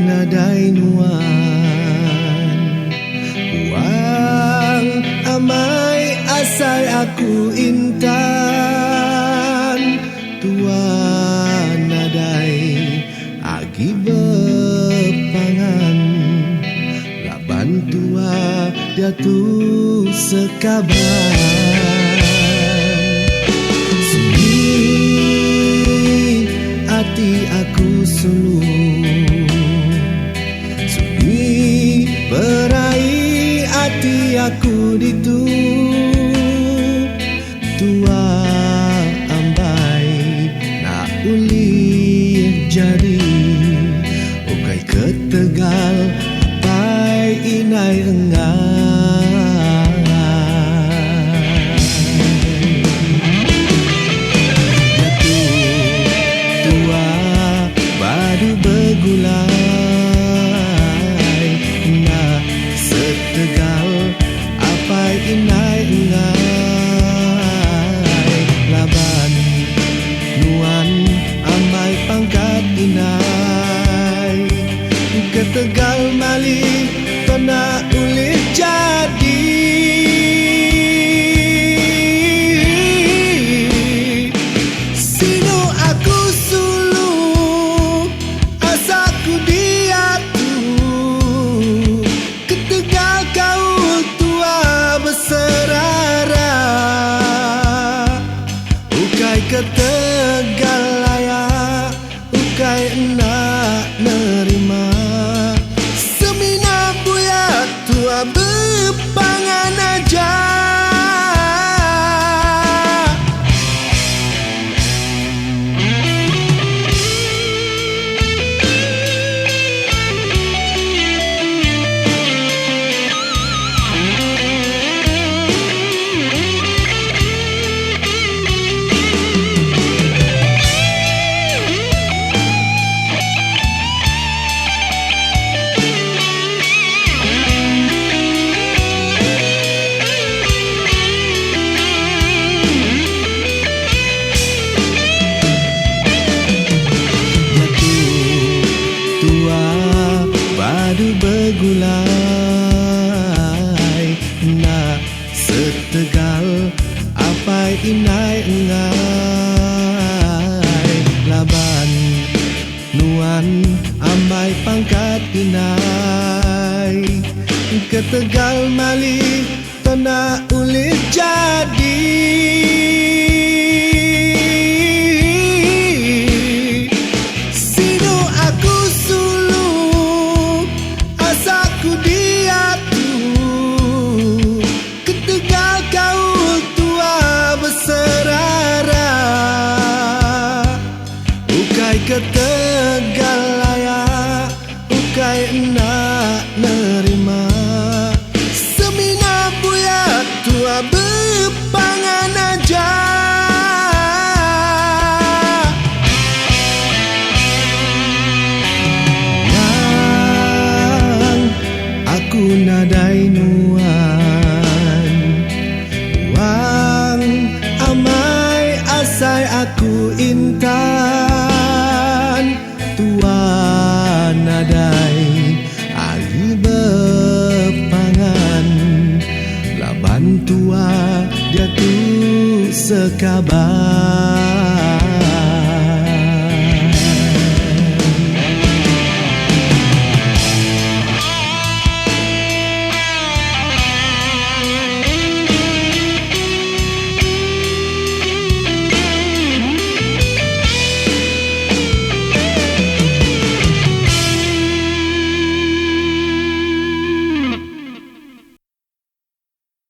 Nadai nuan Uang amai asai aku intan Tuan nadai agi berpangan Laban tua dia tu sekaban Sunyi hati aku suluh berai hati aku ditu tua ambai nak uli jadi okai ketegal pai inai engai jatuh tua badu bergulai tegal apa inai engai laban nuan amai pangkat inai ketegal mali tona ulih jadi sino aku sulu asaku dia ketegal layak ukai nak nerima semina buya tua berpangan aja padu bergulai nak setegal apa inai engai laban nuan amai pangkat inai ketegal mali tona ulih jadi ketegal layak ukai nak nerima semina buya tua berpangan aja yang aku nadai nuan uang amai asai aku intan tua nadai agi berpangan laban tua dia tu sekabar